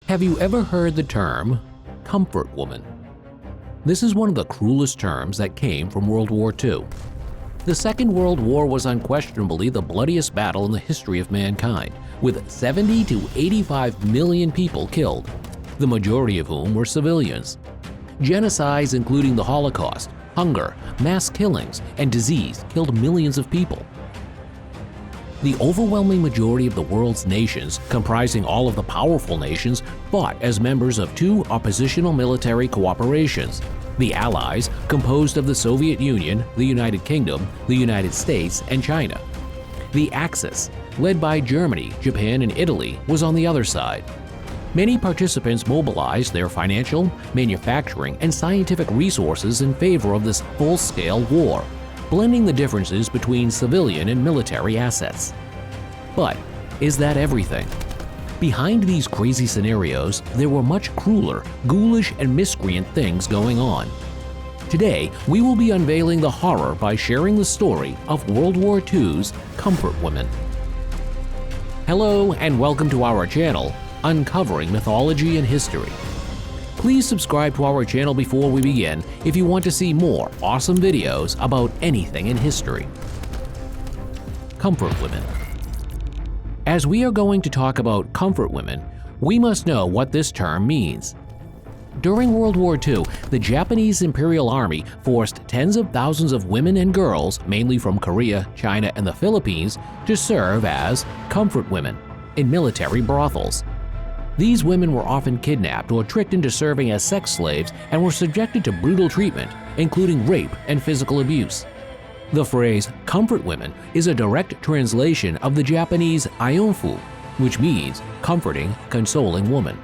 Have you ever heard the term comfort woman? This is one of the cruelest terms that came from World War II. The Second World War was unquestionably the bloodiest battle in the history of mankind, with 70 to 85 million people killed, the majority of whom were civilians. Genocides including the Holocaust, hunger, mass killings, and disease killed millions of people. The overwhelming majority of the world's nations, comprising all of the powerful nations, fought as members of two oppositional military cooperations. The Allies, composed of the Soviet Union, the United Kingdom, the United States, and China. The Axis, led by Germany, Japan, and Italy, was on the other side. Many participants mobilized their financial, manufacturing, and scientific resources in favor of this full-scale war, blending the differences between civilian and military assets. But is that everything? Behind these crazy scenarios, there were much crueler, ghoulish, and miscreant things going on. Today, we will be unveiling the horror by sharing the story of World War II's comfort women. Hello and welcome to our channel, Uncovering Mythology and History. Please subscribe to our channel before we begin if you want to see more awesome videos about anything in history. Comfort women. As we are going to talk about comfort women, we must know what this term means. During World War II, the Japanese Imperial Army forced tens of thousands of women and girls, mainly from Korea, China, and the Philippines, to serve as comfort women in military brothels. These women were often kidnapped or tricked into serving as sex slaves and were subjected to brutal treatment, including rape and physical abuse. The phrase comfort women is a direct translation of the Japanese ionfu, which means comforting, consoling woman.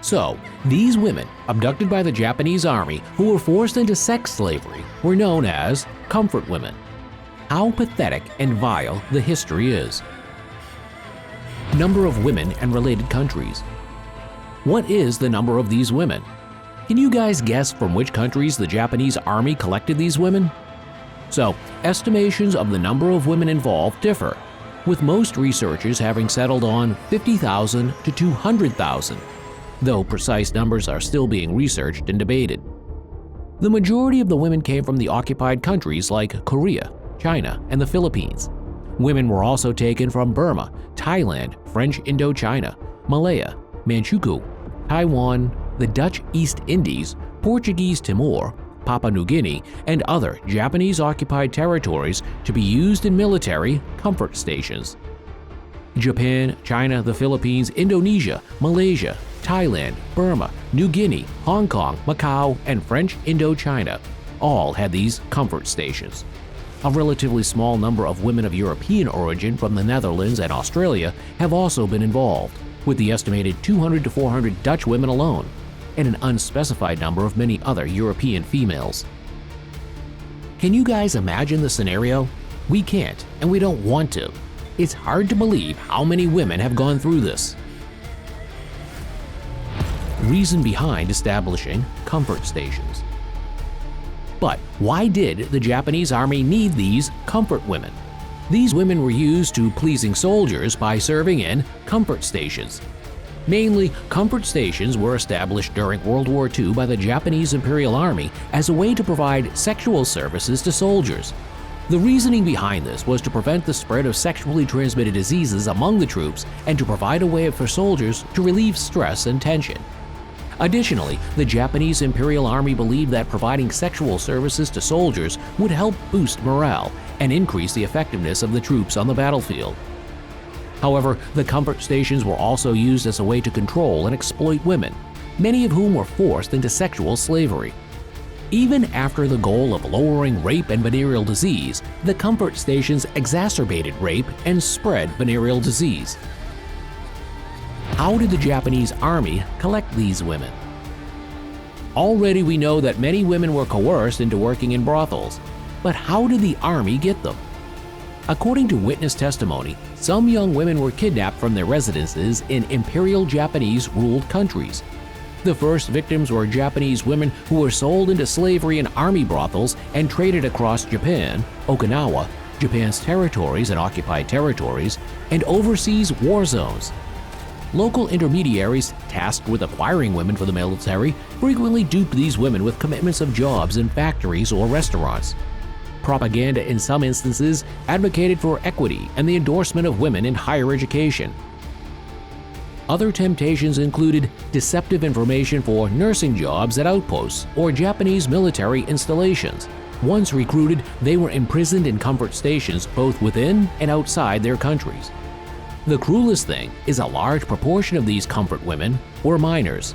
So, these women, abducted by the Japanese army who were forced into sex slavery, were known as comfort women. How pathetic and vile the history is. Number of women and related countries. What is the number of these women? Can you guys guess from which countries the Japanese army collected these women? So, estimations of the number of women involved differ, with most researchers having settled on 50,000 to 200,000, though precise numbers are still being researched and debated. The majority of the women came from the occupied countries like Korea, China, and the Philippines. Women were also taken from Burma, Thailand, French Indochina, Malaya, Manchukuo, Taiwan, the Dutch East Indies, Portuguese Timor, Papua New Guinea, and other Japanese-occupied territories to be used in military comfort stations. Japan, China, the Philippines, Indonesia, Malaysia, Thailand, Burma, New Guinea, Hong Kong, Macau, and French Indochina all had these comfort stations. A relatively small number of women of European origin from the Netherlands and Australia have also been involved, with the estimated 200 to 400 Dutch women alone, and an unspecified number of many other European females. Can you guys imagine the scenario? We can't, and we don't want to. It's hard to believe how many women have gone through this. Reason behind establishing comfort stations. But why did the Japanese army need these comfort women? These women were used to pleasing soldiers by serving in comfort stations. Mainly, comfort stations were established during World War II by the Japanese Imperial Army as a way to provide sexual services to soldiers. The reasoning behind this was to prevent the spread of sexually transmitted diseases among the troops and to provide a way for soldiers to relieve stress and tension. Additionally, the Japanese Imperial Army believed that providing sexual services to soldiers would help boost morale and increase the effectiveness of the troops on the battlefield. However, the comfort stations were also used as a way to control and exploit women, many of whom were forced into sexual slavery. Even after the goal of lowering rape and venereal disease, the comfort stations exacerbated rape and spread venereal disease. How did the Japanese army collect these women? Already we know that many women were coerced into working in brothels, but how did the army get them? According to witness testimony, some young women were kidnapped from their residences in Imperial Japanese-ruled countries. The first victims were Japanese women who were sold into slavery in army brothels and traded across Japan, Okinawa, Japan's territories and occupied territories, and overseas war zones. local intermediaries tasked with acquiring women for the military frequently duped these women with commitments of jobs in factories or restaurants. Propaganda in some instances advocated for equity and the endorsement of women in higher education. Other temptations included deceptive information for nursing jobs at outposts or Japanese military installations. Once recruited, they were imprisoned in comfort stations both within and outside their countries. The cruelest thing is a large proportion of these comfort women were minors.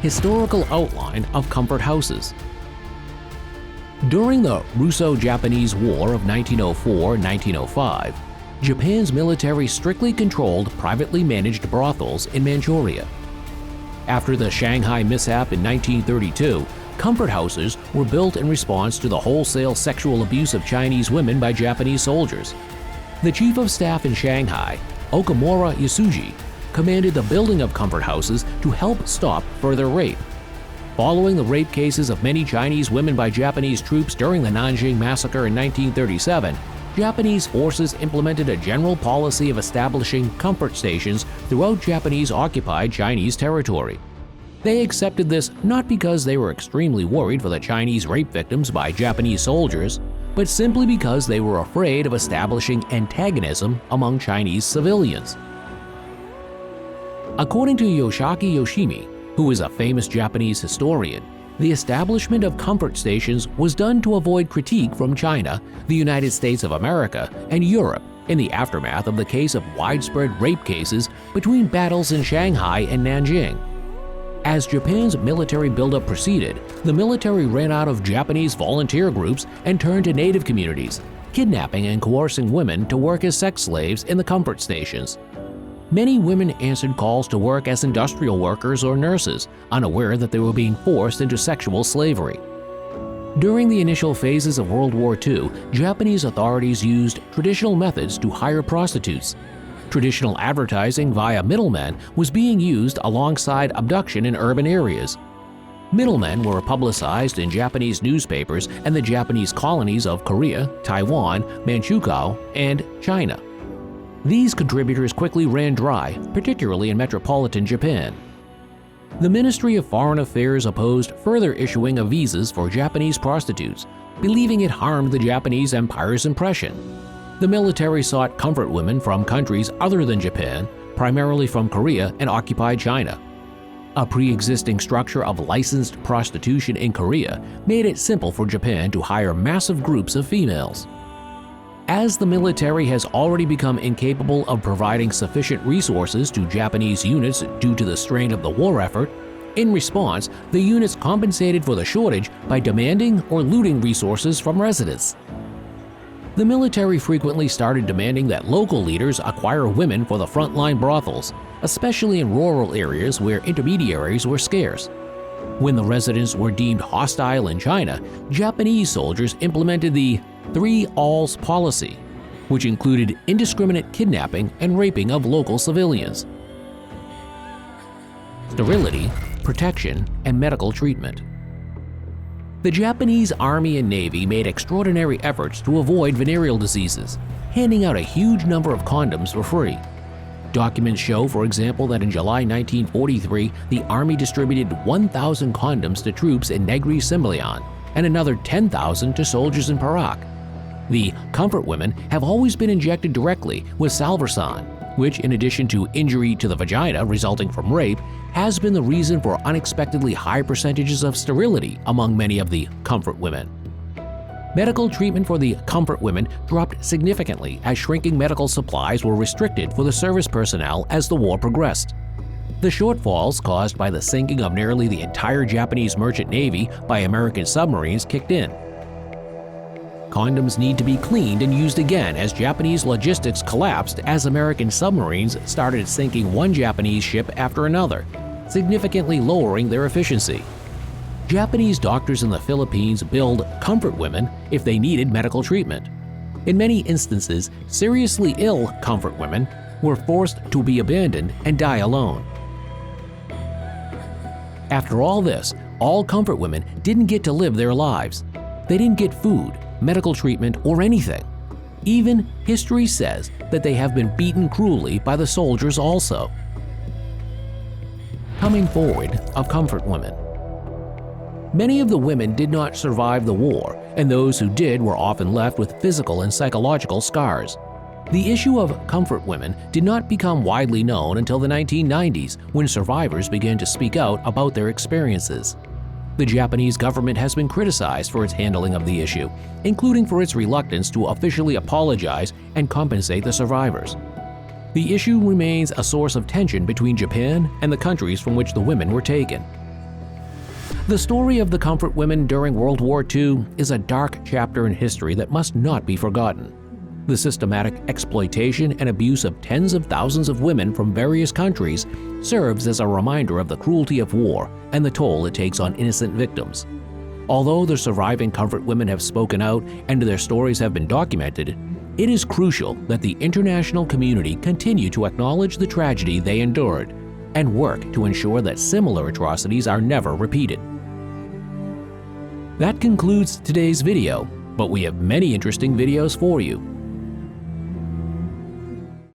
Historical outline of comfort houses. During the Russo-Japanese War of 1904-1905, Japan's military strictly controlled privately managed brothels in Manchuria. After the Shanghai mishap in 1932, comfort houses were built in response to the wholesale sexual abuse of Chinese women by Japanese soldiers. The chief of staff in Shanghai, Okamura Yasuji, commanded the building of comfort houses to help stop further rape. Following the rape cases of many Chinese women by Japanese troops during the Nanjing Massacre in 1937, Japanese forces implemented a general policy of establishing comfort stations throughout Japanese-occupied Chinese territory. They accepted this not because they were extremely worried for the Chinese rape victims by Japanese soldiers, but simply because they were afraid of establishing antagonism among Chinese civilians. According to Yoshiaki Yoshimi, who is a famous Japanese historian, the establishment of comfort stations was done to avoid critique from China, the United States of America, and Europe in the aftermath of the case of widespread rape cases between battles in Shanghai and Nanjing. As Japan's military buildup proceeded, the military ran out of Japanese volunteer groups and turned to native communities, kidnapping and coercing women to work as sex slaves in the comfort stations. Many women answered calls to work as industrial workers or nurses, unaware that they were being forced into sexual slavery. During the initial phases of World War II, Japanese authorities used traditional methods to hire prostitutes. Traditional advertising via middlemen was being used alongside abduction in urban areas. Middlemen were publicized in Japanese newspapers and the Japanese colonies of Korea, Taiwan, Manchukuo, and China. These contributors quickly ran dry, particularly in metropolitan Japan. The Ministry of Foreign Affairs opposed further issuing of visas for Japanese prostitutes, believing it harmed the Japanese Empire's impression. The military sought comfort women from countries other than Japan, primarily from Korea and occupied China. A pre-existing structure of licensed prostitution in Korea made it simple for Japan to hire massive groups of females. As the military has already become incapable of providing sufficient resources to Japanese units due to the strain of the war effort, in response, the units compensated for the shortage by demanding or looting resources from residents. The military frequently started demanding that local leaders acquire women for the frontline brothels, especially in rural areas where intermediaries were scarce. When the residents were deemed hostile in China, Japanese soldiers implemented the Three Alls policy, which included indiscriminate kidnapping and raping of local civilians. Sterility, protection, and medical treatment. The Japanese Army and Navy made extraordinary efforts to avoid venereal diseases, handing out a huge number of condoms for free. Documents show, for example, that in July 1943, the Army distributed 1,000 condoms to troops in Negri-Sembilan and another 10,000 to soldiers in Perak. The comfort women have always been injected directly with salvarsan, which, in addition to injury to the vagina resulting from rape, has been the reason for unexpectedly high percentages of sterility among many of the comfort women. Medical treatment for the comfort women dropped significantly as shrinking medical supplies were restricted for the service personnel as the war progressed. The shortfalls caused by the sinking of nearly the entire Japanese merchant navy by American submarines kicked in. Condoms need to be cleaned and used again as Japanese logistics collapsed as American submarines started sinking one Japanese ship after another, significantly lowering their efficiency. Japanese doctors in the Philippines billed comfort women if they needed medical treatment. In many instances, seriously ill comfort women were forced to be abandoned and die alone. After all this, all comfort women didn't get to live their lives. They didn't get food, medical treatment, or anything. Even history says that they have been beaten cruelly by the soldiers also. Coming forward of comfort women. Many of the women did not survive the war, and those who did were often left with physical and psychological scars. The issue of comfort women did not become widely known until the 1990s, when survivors began to speak out about their experiences. The Japanese government has been criticized for its handling of the issue, including for its reluctance to officially apologize and compensate the survivors. The issue remains a source of tension between Japan and the countries from which the women were taken. The story of the comfort women during World War II is a dark chapter in history that must not be forgotten. The systematic exploitation and abuse of tens of thousands of women from various countries serves as a reminder of the cruelty of war and the toll it takes on innocent victims. Although the surviving comfort women have spoken out and their stories have been documented, it is crucial that the international community continue to acknowledge the tragedy they endured and work to ensure that similar atrocities are never repeated. That concludes today's video, but we have many interesting videos for you.